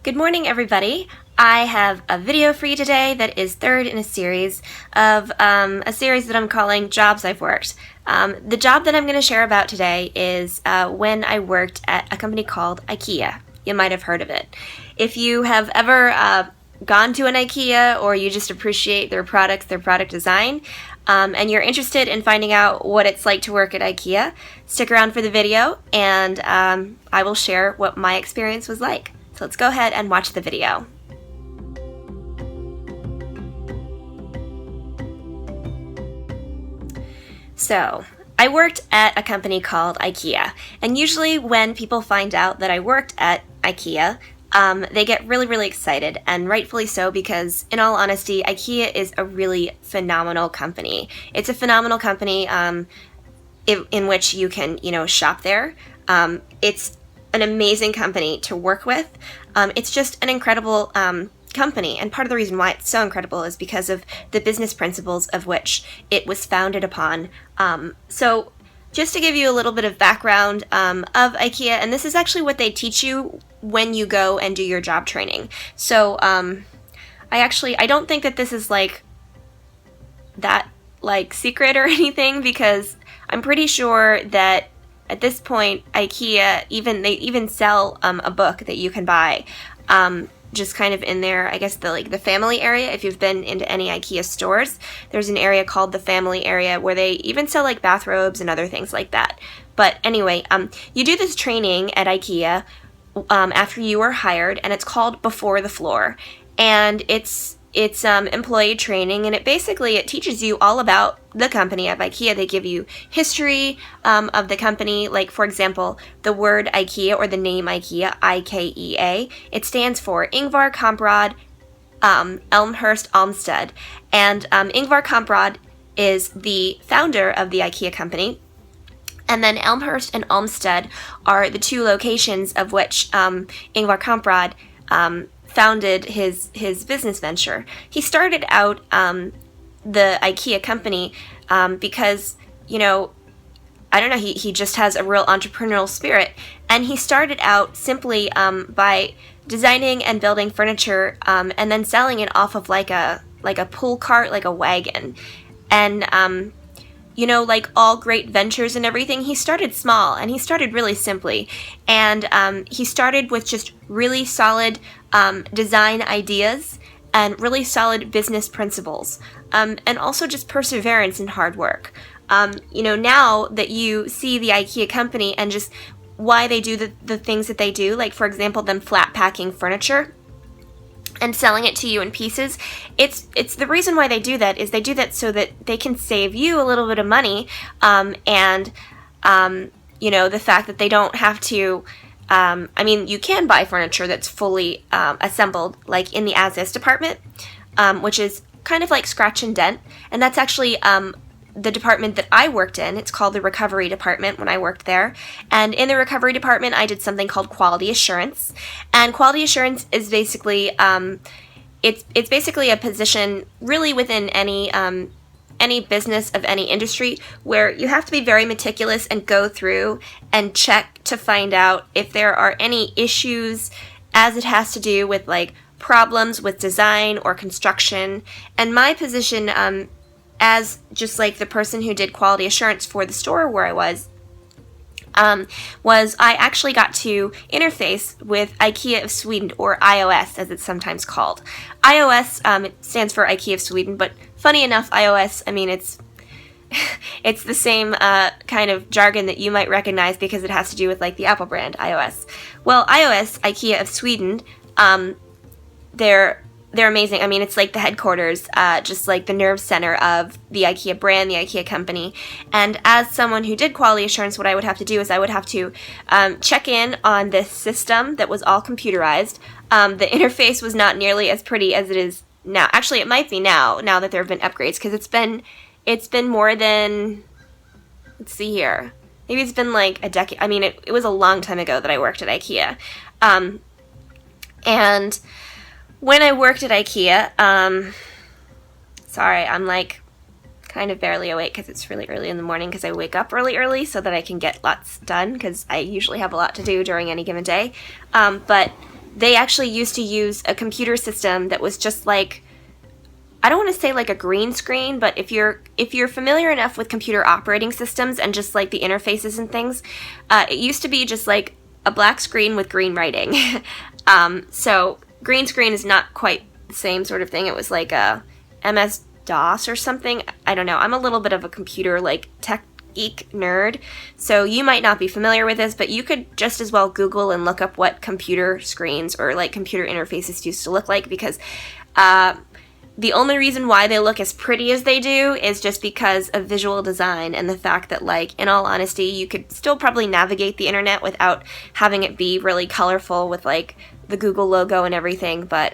Good morning, everybody. I have a video for you today that is third in a series of a series that I'm calling Jobs I've Worked. The job that I'm going to share about today is when I worked at a company called IKEA. You might have heard of it. If you have ever gone to an IKEA or you just appreciate their products, their product design, and you're interested in finding out what it's like to work at IKEA, stick around for the video and I will share what my experience was like. So let's go ahead and watch the video. So, I worked at a company called IKEA, and usually when people find out that I worked at IKEA, they get really excited, and rightfully so, because in all honesty, IKEA is a really phenomenal company. It's a phenomenal company in which you can, shop there. It's an amazing company to work with. It's just an incredible company, and part of the reason why it's so incredible is because of the business principles of which it was founded upon. So just to give you a little bit of background of IKEA, and this is actually what they teach you when you go and do your job training. So I don't think that this is that secret or anything, because I'm pretty sure that at this point, IKEA, they even sell a book that you can buy, just kind of in there, I guess the family area. If you've been into any IKEA stores, there's an area called the family area where they even sell bathrobes and other things like that. But anyway, you do this training at IKEA after you are hired, and it's called Before the Floor, and it's employee training, and it teaches you all about the company of IKEA. They give you history of the company, like for example, the word IKEA or the name IKEA, IKEA. It stands for Ingvar Kamprad Elmhurst Almsted, and Ingvar Kamprad is the founder of the IKEA company. And then Elmhurst and Almsted are the two locations of which Ingvar Kamprad founded his business venture. He started out the IKEA company because, I don't know, he just has a real entrepreneurial spirit, and he started out simply by designing and building furniture and then selling it off of like a pull cart, like a wagon. And like all great ventures and everything, he started small, and he started really simply. And he started with just really solid design ideas and really solid business principles, and also just perseverance and hard work. Now that you see the IKEA company and just why they do the things that they do, like for example, them flat packing furniture and selling it to you in pieces, it's the reason why they do that is they do that so that they can save you a little bit of money, and the fact that they don't have to, you can buy furniture that's fully assembled, like in the as-is department, which is kind of like scratch and dent, and that's actually the department that I worked in. It's called the recovery department when I worked there. And in the recovery department, I did something called quality assurance. And quality assurance is basically, it's basically a position really within any business of any industry where you have to be very meticulous and go through and check to find out if there are any issues as it has to do with problems with design or construction. And my position, as just the person who did quality assurance for the store where I was I actually got to interface with IKEA of Sweden, or iOS as it's sometimes called. iOS, it stands for IKEA of Sweden, but funny enough, iOS, it's the same kind of jargon that you might recognize because it has to do with the Apple brand, iOS. Well, iOS, IKEA of Sweden, they're amazing. It's like the headquarters, just like the nerve center of the IKEA brand, the IKEA company. And as someone who did quality assurance, what I would have to do is I would have to check in on this system that was all computerized. The interface was not nearly as pretty as it is now. Actually, it might be now that there have been upgrades, because it's been more than, let's see here, maybe it's been a decade. It was a long time ago that I worked at IKEA. And when I worked at IKEA, sorry, I'm kind of barely awake because it's really early in the morning, because I wake up really early so that I can get lots done, because I usually have a lot to do during any given day. But they actually used to use a computer system that was just like, I don't want to say like a green screen, but if you're familiar enough with computer operating systems and just like the interfaces and things, it used to be just like a black screen with green writing. So green screen is not quite the same sort of thing. It was like a MS-DOS or something. I don't know. I'm a little bit of a computer like tech geek nerd, so you might not be familiar with this, but you could just as well Google and look up what computer screens or like computer interfaces used to look like, because the only reason why they look as pretty as they do is just because of visual design and the fact that, like, in all honesty, you could still probably navigate the internet without having it be really colorful with, like, the Google logo and everything, but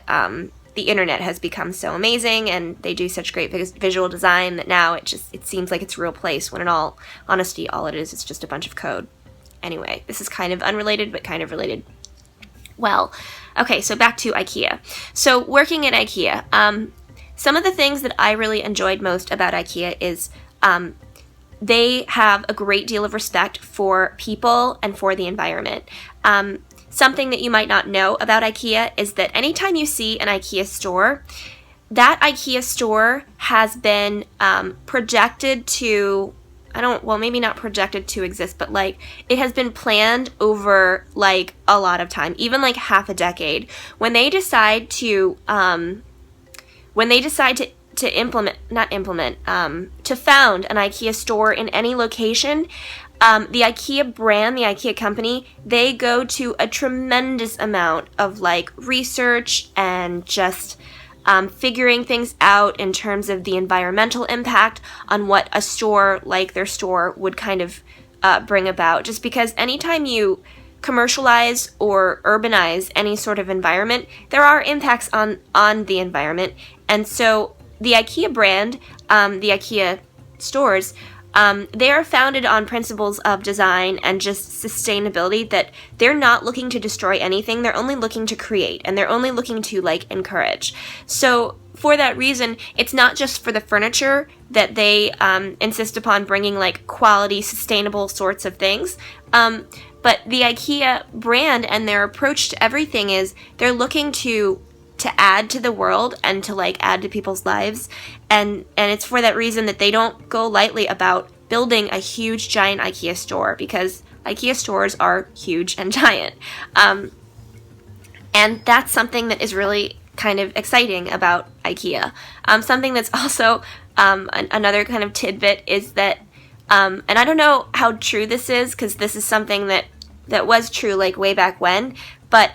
the internet has become so amazing and they do such great visual design that now it seems like it's a real place, when in all honesty, all it is just a bunch of code. Anyway, this is kind of unrelated, but kind of related. Well, okay, so back to IKEA. So working at IKEA, some of the things that I really enjoyed most about IKEA is they have a great deal of respect for people and for the environment. Something that you might not know about IKEA is that anytime you see an IKEA store, that IKEA store has been projected to, maybe not projected to exist, but like it has been planned over like a lot of time, even like half a decade. When they decide to to found an IKEA store in any location, the IKEA brand, the IKEA company, they go to a tremendous amount of like research and just figuring things out in terms of the environmental impact on what a store like their store would kind of bring about. Just because anytime you commercialize or urbanize any sort of environment, there are impacts on the environment. And so the IKEA brand, the IKEA stores, they are founded on principles of design and just sustainability, that they're not looking to destroy anything. They're only looking to create, and they're only looking to like encourage. So for that reason, it's not just for the furniture that they insist upon bringing like quality, sustainable sorts of things. But the IKEA brand and their approach to everything is they're looking to add to the world and to like add to people's lives, and it's for that reason that they don't go lightly about building a huge giant IKEA store, because IKEA stores are huge and giant, and that's something that is really kind of exciting about IKEA. Something that's also another kind of tidbit is that, and I don't know how true this is, because this is something that was true like way back when, but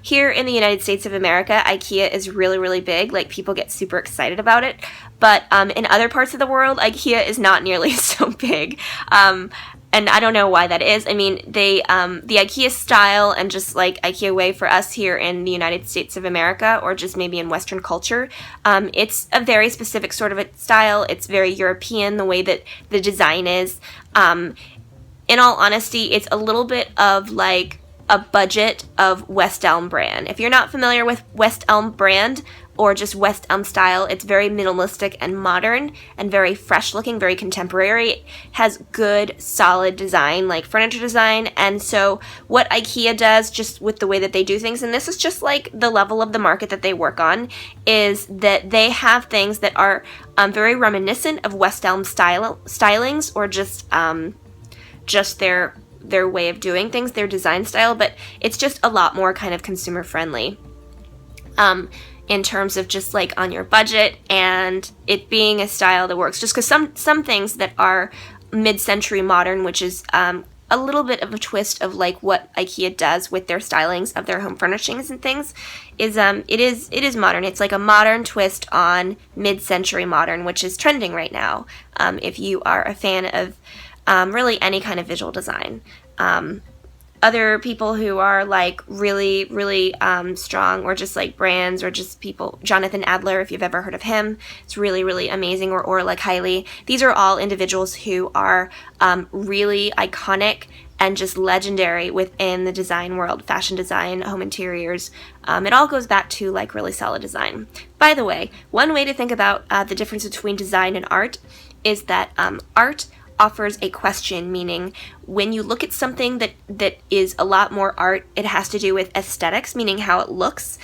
here in the United States of America, IKEA is really, really big. Like, people get super excited about it. But in other parts of the world, IKEA is not nearly so big. And I don't know why that is. I mean, the IKEA style and just like IKEA way for us here in the United States of America, or just maybe in Western culture, it's a very specific sort of a style. It's very European, the way that the design is. In all honesty, it's a little bit of like a budget of West Elm brand. If you're not familiar with West Elm brand or just West Elm style, it's very minimalistic and modern and very fresh looking, very contemporary. It has good, solid design, like furniture design. And so what IKEA does, just with the way that they do things, and this is just like the level of the market that they work on, is that they have things that are very reminiscent of West Elm stylings, or just their way of doing things, their design style, but it's just a lot more kind of consumer friendly in terms of just like on your budget, and it being a style that works. Just because some things that are mid-century modern, which is a little bit of a twist of like what IKEA does with their stylings of their home furnishings and things, is it is modern. It's like a modern twist on mid-century modern, which is trending right now. If you are a fan of really any kind of visual design. Other people who are like really, really strong, or just like brands, or just people, Jonathan Adler, if you've ever heard of him, it's really, really amazing, or like Hailey. These are all individuals who are really iconic and just legendary within the design world, fashion design, home interiors. It all goes back to like really solid design. By the way, one way to think about the difference between design and art is that art offers a question, meaning when you look at something that is a lot more art, it has to do with aesthetics, meaning how it looks,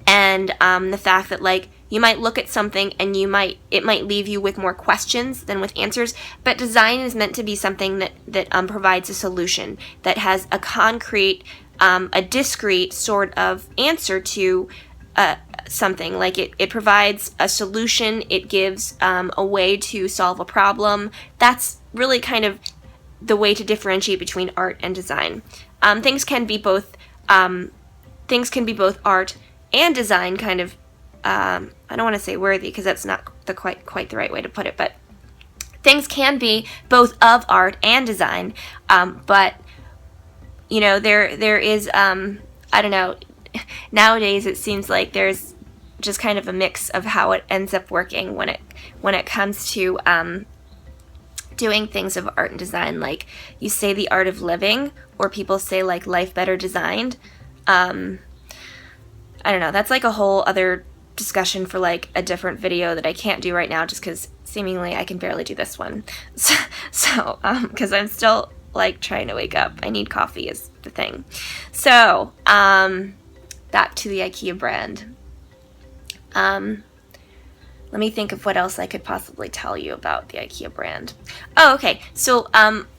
and the fact that like you might look at something and it might leave you with more questions than with answers. But design is meant to be something that provides a solution, that has a concrete, a discrete sort of answer to something. Like it provides a solution. It gives a way to solve a problem. That's really kind of the way to differentiate between art and design. Things can be both art and design, kind of. I don't want to say worthy because that's not quite the right way to put it, but things can be both of art and design. But you know, there is I don't know. Nowadays, it seems like there's just kind of a mix of how it ends up working when it comes to doing things of art and design. Like you say the art of living, or people say like life better designed. I don't know. That's like a whole other discussion for like a different video that I can't do right now, just because seemingly I can barely do this one. So because I'm still like trying to wake up. I need coffee is the thing. So back to the IKEA brand. Let me think of what else I could possibly tell you about the IKEA brand. Oh, okay. So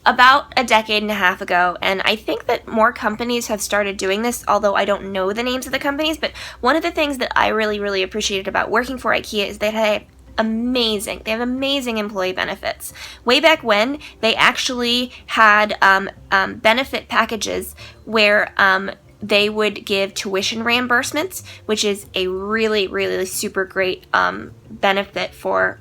about a decade and a half ago, and I think that more companies have started doing this, although I don't know the names of the companies, but one of the things that I really, really appreciated about working for IKEA is they have amazing employee benefits. Way back when, they actually had benefit packages where they would give tuition reimbursements, which is a really, really super great benefit for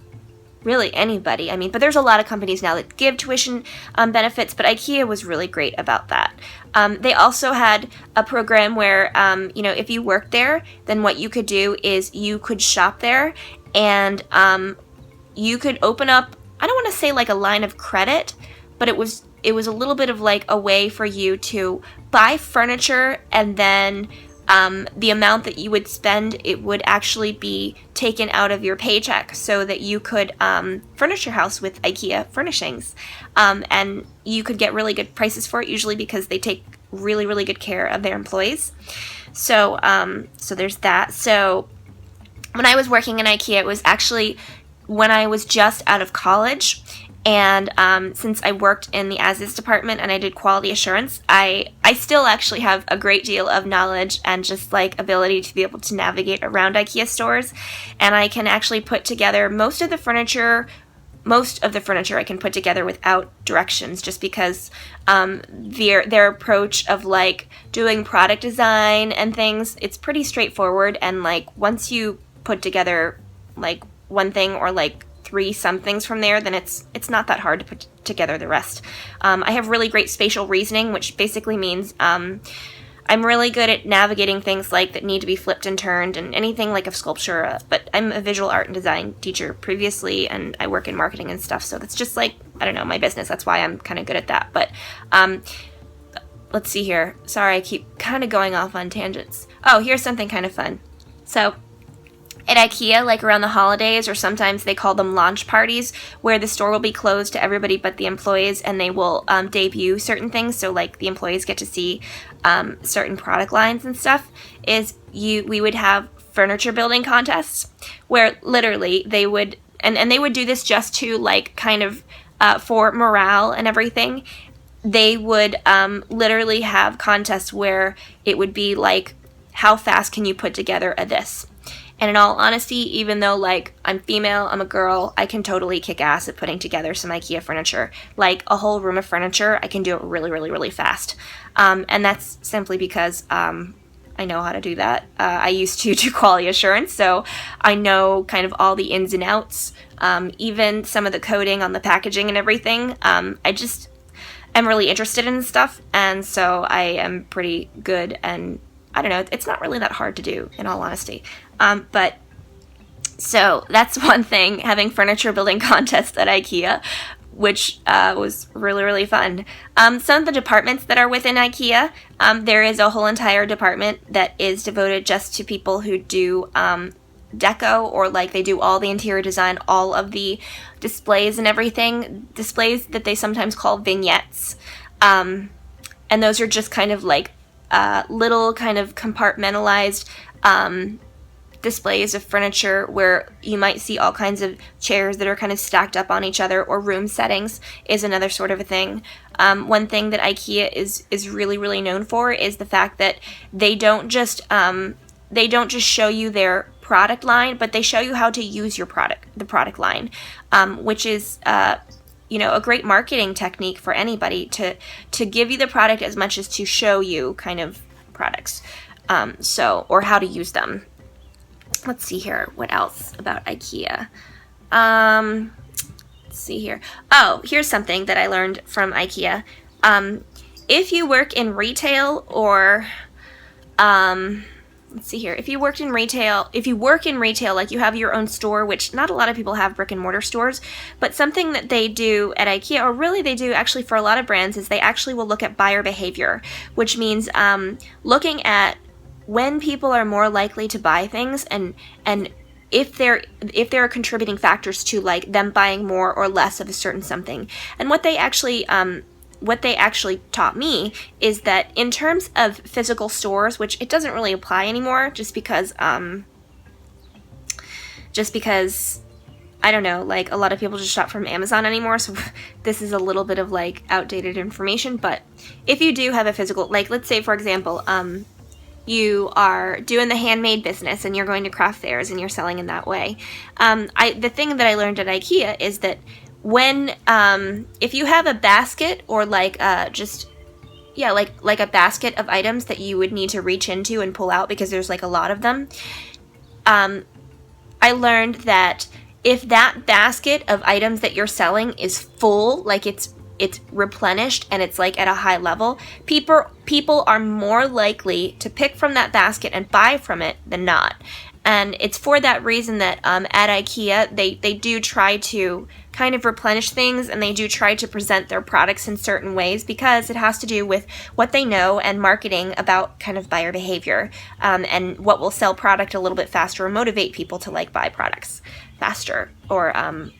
really anybody. I mean, but there's a lot of companies now that give tuition benefits, but IKEA was really great about that. They also had a program where, if you worked there, then what you could do is you could shop there, and you could open up, I don't want to say like a line of credit, but it was a little bit of like a way for you to buy furniture, and then the amount that you would spend, it would actually be taken out of your paycheck so that you could furnish your house with IKEA furnishings. And you could get really good prices for it, usually because they take really, really good care of their employees. So there's that. So when I was working in IKEA, it was actually when I was just out of college. And since I worked in the as-is department and I did quality assurance, I still actually have a great deal of knowledge and just like ability to be able to navigate around IKEA stores. And I can actually put together most of the furniture I can put together without directions, just because their approach of like doing product design and things, it's pretty straightforward. And like once you put together like one thing or like 3 somethings from there, then it's not that hard to put together the rest. I have really great spatial reasoning, which basically means I'm really good at navigating things like that need to be flipped and turned and anything like a sculpture. But I'm a visual art and design teacher previously, and I work in marketing and stuff. So that's just like, I don't know, my business. That's why I'm kind of good at that. But let's see here. Sorry, I keep kind of going off on tangents. Oh, here's something kind of fun. So at IKEA, like around the holidays, or sometimes they call them launch parties, where the store will be closed to everybody but the employees, and they will debut certain things. So like the employees get to see certain product lines and stuff. We would have furniture building contests where literally they would, and they would do this just to like kind of for morale and everything. They would literally have contests where it would be like, how fast can you put together a this? And in all honesty, even though, like, I'm female, I'm a girl, I can totally kick ass at putting together some IKEA furniture. Like, a whole room of furniture, I can do it really, really, really fast. And that's simply because I know how to do that. I used to do quality assurance, so I know kind of all the ins and outs, even some of the coding on the packaging and everything. I'm really interested in stuff, and so I am pretty good, and I don't know, it's not really that hard to do, in all honesty. But so that's one thing, having furniture building contests at IKEA, which was really, really fun. Some of the departments that are within IKEA, there is a whole entire department that is devoted just to people who do deco, or like they do all the interior design, all of the displays and everything, displays that they sometimes call vignettes. And those are just kind of like little kind of compartmentalized displays of furniture where you might see all kinds of chairs that are kind of stacked up on each other, or room settings is another sort of a thing. One thing that IKEA is really, really known for is the fact that they don't just show you their product line, but they show you how to use the product line, which is a great marketing technique for anybody to give you the product as much as to show you kind of products, or how to use them. Let's see here. What else about IKEA? Let's see here. Oh, here's something that I learned from IKEA. If you work in retail, or let's see here. If you work in retail, like you have your own store, which not a lot of people have brick and mortar stores, but something that they do at IKEA, or really they do actually for a lot of brands, is they actually will look at buyer behavior, which means looking at when people are more likely to buy things, and if there are contributing factors to like them buying more or less of a certain something. And what they actually taught me is that in terms of physical stores, which it doesn't really apply anymore, just because I don't know, like a lot of people just shop from Amazon anymore, so this is a little bit of like outdated information. But if you do have a physical, like let's say for example, you are doing the handmade business and you're going to craft fairs and you're selling in that way. The thing that I learned at IKEA is that when if you have a basket, or like like a basket of items that you would need to reach into and pull out because there's like a lot of them, I learned that if that basket of items that you're selling is full, like it's replenished and it's like at a high level, people are more likely to pick from that basket and buy from it than not. And it's for that reason that at IKEA they do try to kind of replenish things, and they do try to present their products in certain ways, because it has to do with what they know and marketing about kind of buyer behavior, and what will sell product a little bit faster or motivate people to like buy products faster, or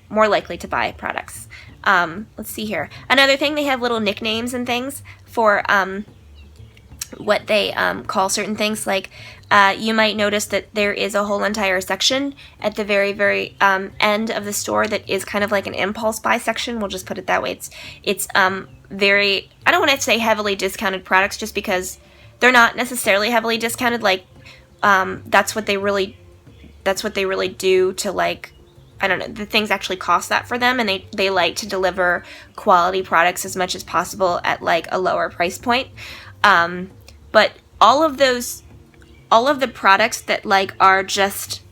more likely to buy products. Let's see here. Another thing, they have little nicknames and things for what they call certain things. Like you might notice that there is a whole entire section at the very, very end of the store that is kind of like an impulse buy section. We'll just put it that way. It's very, I don't want to say heavily discounted products, just because they're not necessarily heavily discounted. Like that's what they really do to, like, I don't know, the things actually cost that for them, and they like to deliver quality products as much as possible at like a lower price point. But all of the products that like are just,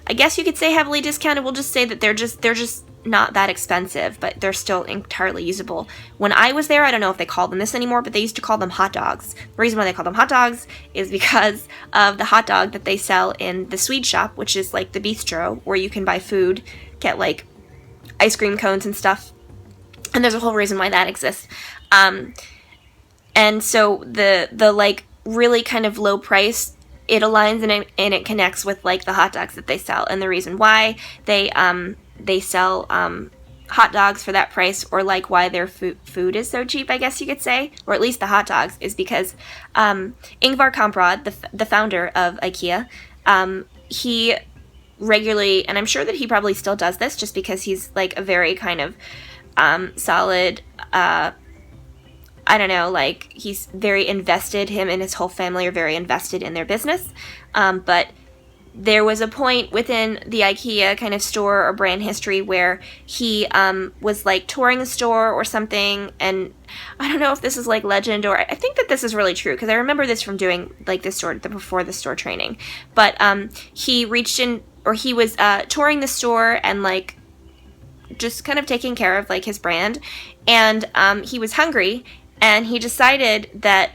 I guess you could say heavily discounted, we'll just say that they're just not that expensive, but they're still entirely usable. When I was there, I don't know if they call them this anymore, but they used to call them hot dogs. The reason why they call them hot dogs is because of the hot dog that they sell in the Swede shop, which is like the bistro where you can buy food, get like ice cream cones and stuff. And there's a whole reason why that exists. And so the like really kind of low price, it aligns and it connects with like the hot dogs that they sell. And the reason why they sell hot dogs for that price, or like why their food is so cheap, I guess you could say, or at least the hot dogs, is because Ingvar Kamprad, the founder of IKEA, he regularly, and I'm sure that he probably still does this just because he's like a very kind of solid, I don't know, like he's very invested, him and his whole family are very invested in their business, but there was a point within the IKEA kind of store or brand history where he was like touring a store or something, and I don't know if this is like legend, or I think that this is really true because I remember this from doing like before the store training. But he reached in, or he was touring the store and like just kind of taking care of like his brand, and he was hungry, and he decided that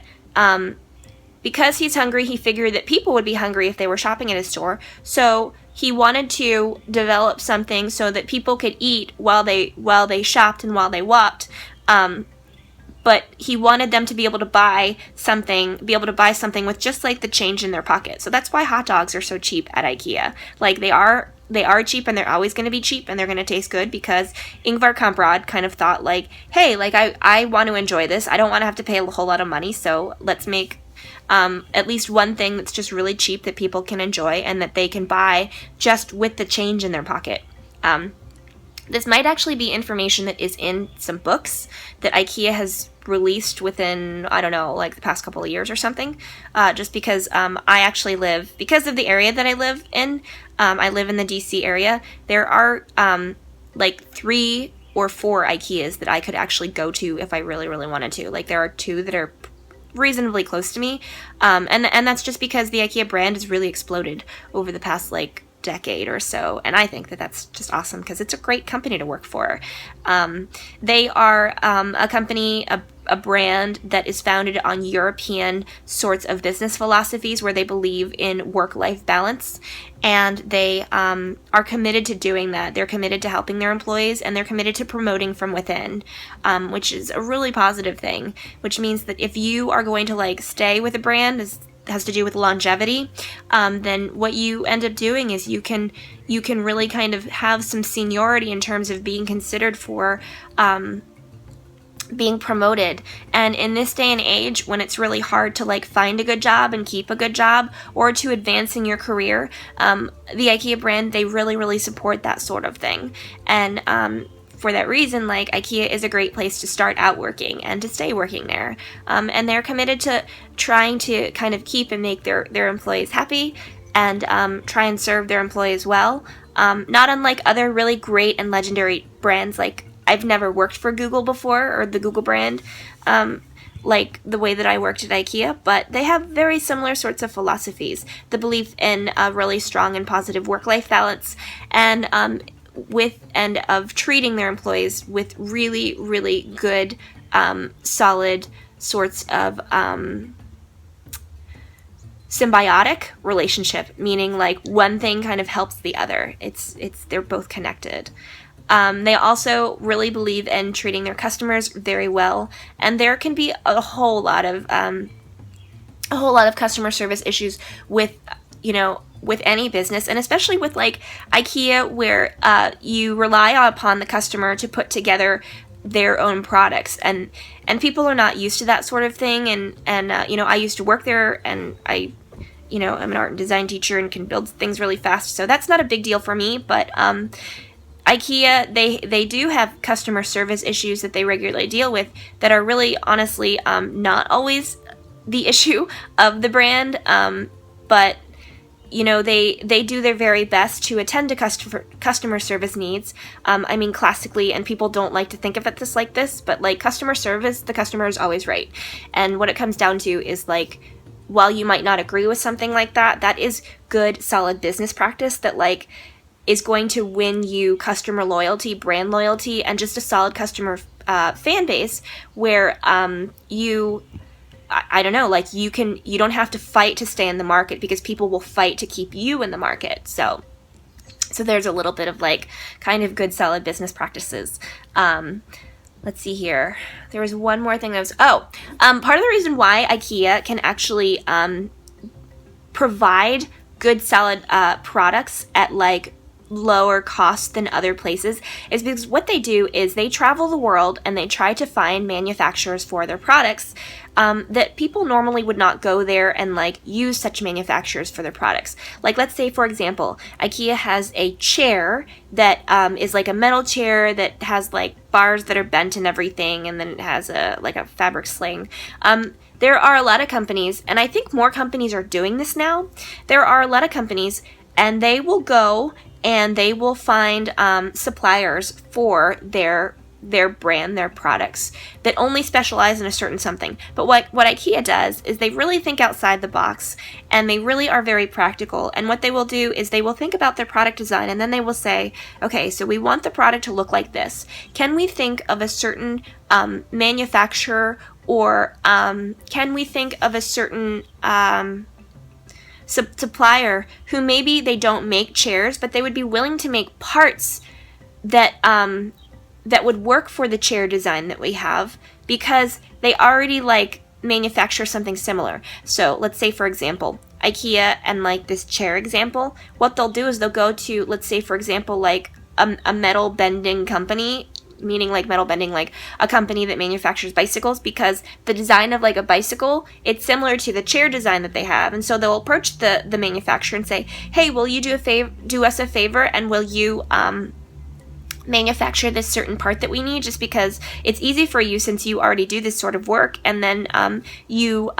because he's hungry, he figured that people would be hungry if they were shopping at his store. So he wanted to develop something so that people could eat while they shopped and while they walked, but he wanted them to be able to buy something with just like the change in their pocket. So that's why hot dogs are so cheap at IKEA. Like they are cheap, and they're always going to be cheap, and they're going to taste good because Ingvar Kamprad kind of thought like, hey, like I want to enjoy this. I don't want to have to pay a whole lot of money, so let's make at least one thing that's just really cheap that people can enjoy and that they can buy just with the change in their pocket. This might actually be information that is in some books that IKEA has released within, I don't know, like the past couple of years or something, just because I actually live, because of the area that I live in, I live in the DC area. There are like 3 or 4 IKEAs that I could actually go to if I really, really wanted to. Like there are 2 that are reasonably close to me, and that's just because the IKEA brand has really exploded over the past like decade or so, and I think that that's just awesome because it's a great company to work for. They are a company, a brand that is founded on European sorts of business philosophies where they believe in work-life balance, and they are committed to doing that. They're committed to helping their employees, and they're committed to promoting from within, which is a really positive thing, which means that if you are going to like stay with a brand, has to do with longevity, then what you end up doing is you can really kind of have some seniority in terms of being considered for being promoted. And in this day and age, when it's really hard to like find a good job and keep a good job or to advance in your career, the IKEA brand, they really, really support that sort of thing. And for that reason, like IKEA is a great place to start out working and to stay working there. And they're committed to trying to kind of keep and make their employees happy and try and serve their employees well. Not unlike other really great and legendary brands. Like I've never worked for Google before, or the Google brand, like the way that I worked at IKEA, but they have very similar sorts of philosophies. The belief in a really strong and positive work-life balance, and of treating their employees with really, really good, solid sorts of symbiotic relationship, meaning like one thing kind of helps the other. They're both connected. They also really believe in treating their customers very well, and there can be a whole lot of customer service issues with any business, and especially with like IKEA, where you rely upon the customer to put together their own products, and people are not used to that sort of thing. And I used to work there, and I'm an art and design teacher and can build things really fast, so that's not a big deal for me. But IKEA, they do have customer service issues that they regularly deal with that are really, honestly, not always the issue of the brand, but they do their very best to attend to customer service needs. I mean, classically, and people don't like to think of it like this, but like customer service, the customer is always right. And what it comes down to is like, while you might not agree with something like that, that is good, solid business practice that like is going to win you customer loyalty, brand loyalty, and just a solid customer fan base where I don't know, like you don't have to fight to stay in the market because people will fight to keep you in the market. So there's a little bit of like kind of good solid business practices. Let's see here. There was one more thing that was, part of the reason why IKEA can actually provide good solid products at like lower cost than other places is because what they do is they travel the world and they try to find manufacturers for their products that people normally would not go there and like use such manufacturers for their products. Like let's say, for example, IKEA has a chair that is like a metal chair that has like bars that are bent and everything, and then it has a fabric sling. There are a lot of companies, and I think more companies are doing this now. There are a lot of companies, and they will go and they will find suppliers for their brand, their products, that only specialize in a certain something. But what IKEA does is they really think outside the box, and they really are very practical. And what they will do is they will think about their product design, and then they will say, okay, so we want the product to look like this. Can we think of a certain manufacturer, or can we think of a certain supplier who maybe they don't make chairs, but they would be willing to make parts that that would work for the chair design that we have, because they already like manufacture something similar. So let's say, for example, IKEA and like this chair example, what they'll do is they'll go to, let's say, for example, like a metal bending company, meaning like metal bending, like a company that manufactures bicycles, because the design of like a bicycle, it's similar to the chair design that they have. And so they'll approach the manufacturer and say, hey, will you do us a favor, and will you manufacture this certain part that we need, just because it's easy for you since you already do this sort of work, and then you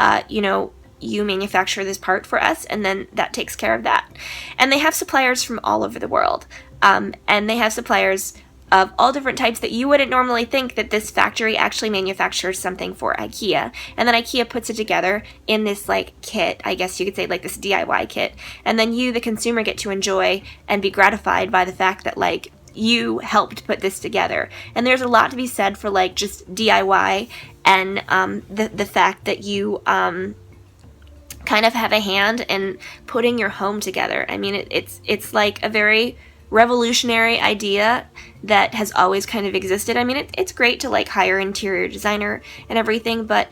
manufacture this part for us, and then that takes care of that. And they have suppliers from all over the world, and they have suppliers of all different types that you wouldn't normally think that this factory actually manufactures something for IKEA. And then IKEA puts it together in this like kit, I guess you could say, like this DIY kit. And then you, the consumer, get to enjoy and be gratified by the fact that like you helped put this together. And there's a lot to be said for like just DIY and the fact that you kind of have a hand in putting your home together. I mean, it's like a very revolutionary idea that has always kind of existed. I mean, it's great to like hire an interior designer and everything, but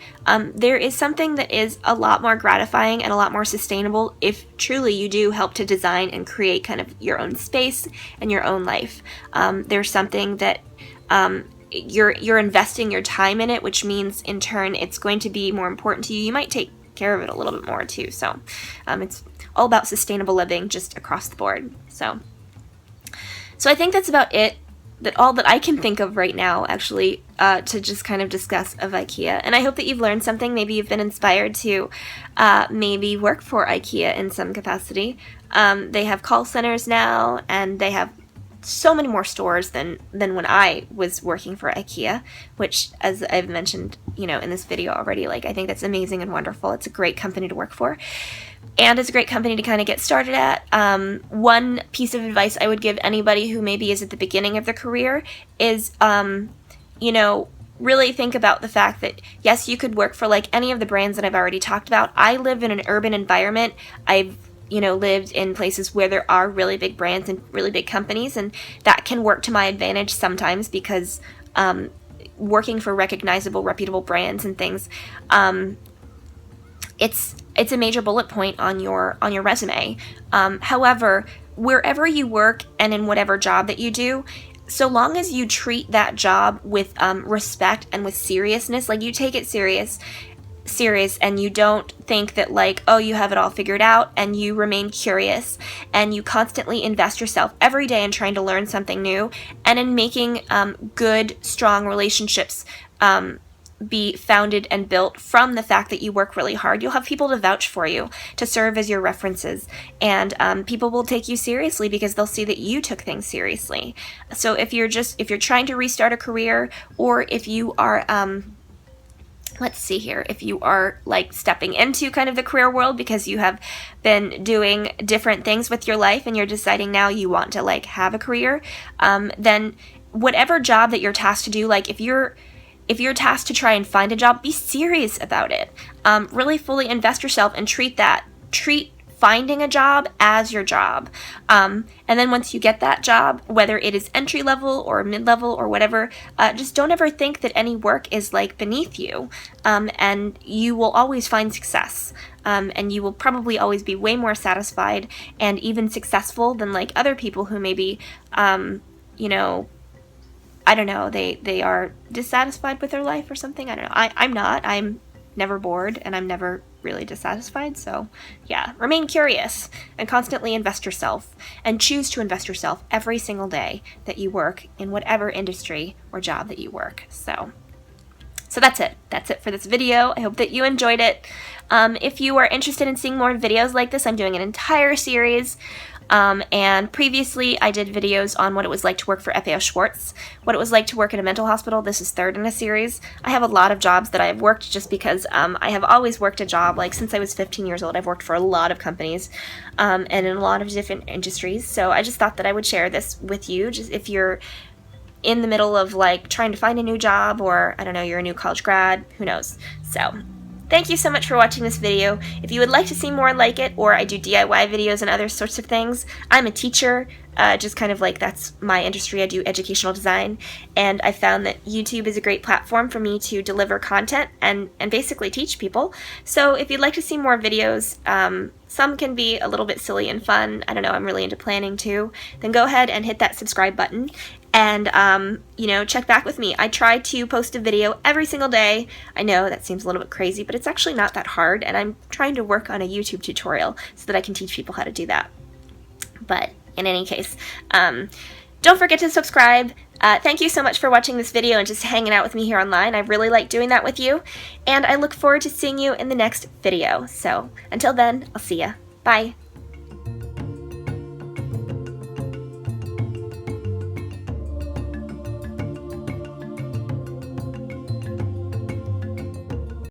there is something that is a lot more gratifying and a lot more sustainable if truly you do help to design and create kind of your own space and your own life. There's something that you're investing your time in it, which means in turn it's going to be more important to you. You might take care of it a little bit more too. So it's all about sustainable living just across the board. So I think that's about it, all that I can think of right now, actually, to just kind of discuss of IKEA. And I hope that you've learned something. Maybe you've been inspired to maybe work for IKEA in some capacity. They have call centers now, and they have so many more stores than when I was working for IKEA, which, as I've mentioned, in this video already, like, I think that's amazing and wonderful. It's a great company to work for. And it's a great company to kind of get started at. One piece of advice I would give anybody who maybe is at the beginning of their career is, really think about the fact that, yes, you could work for like any of the brands that I've already talked about. I live in an urban environment. I've lived in places where there are really big brands and really big companies, and that can work to my advantage sometimes because working for recognizable, reputable brands and things, it's a major bullet point on your resume. However, wherever you work and in whatever job that you do, so long as you treat that job with respect and with seriousness, like you take it serious, and you don't think that like, oh, you have it all figured out, and you remain curious, and you constantly invest yourself every day in trying to learn something new, and in making good, strong relationships be founded and built from the fact that you work really hard, you'll have people to vouch for you, to serve as your references, and people will take you seriously because they'll see that you took things seriously. So if you're trying to restart a career, or if you are if you are like stepping into kind of the career world because you have been doing different things with your life and you're deciding now you want to like have a career, then whatever job that you're tasked to do, like if you're tasked to try and find a job, be serious about it. Really fully invest yourself and treat finding a job as your job. And then once you get that job, whether it is entry level or mid-level or whatever, just don't ever think that any work is like beneath you. And you will always find success. And you will probably always be way more satisfied and even successful than like other people who maybe, I don't know, they are dissatisfied with their life or something. I don't know. I'm not. I'm never bored, and I'm never really dissatisfied. So yeah, remain curious and constantly invest yourself, and choose to invest yourself every single day that you work in whatever industry or job that you work. So that's it. That's it for this video. I hope that you enjoyed it. If you are interested in seeing more videos like this, I'm doing an entire series. And previously I did videos on what it was like to work for FAO Schwarz, what it was like to work in a mental hospital. This is third in a series. I have a lot of jobs that I've worked just because I have always worked a job. Like since I was 15 years old, I've worked for a lot of companies and in a lot of different industries. So I just thought that I would share this with you, just if you're in the middle of like trying to find a new job, or I don't know, you're a new college grad, who knows. So thank you so much for watching this video. If you would like to see more like it, or I do DIY videos and other sorts of things, I'm a teacher. just kind of like that's my industry. I do educational design, and I found that YouTube is a great platform for me to deliver content and basically teach people. So if you'd like to see more videos, some can be a little bit silly and fun. I don't know, I'm really into planning too. Then go ahead and hit that subscribe button and, you know, check back with me. I try to post a video every single day. I know that seems a little bit crazy, but it's actually not that hard, and I'm trying to work on a YouTube tutorial so that I can teach people how to do that. But in any case, don't forget to subscribe. Thank you so much for watching this video and just hanging out with me here online. I really like doing that with you, and I look forward to seeing you in the next video. So until then, I'll see ya. Bye.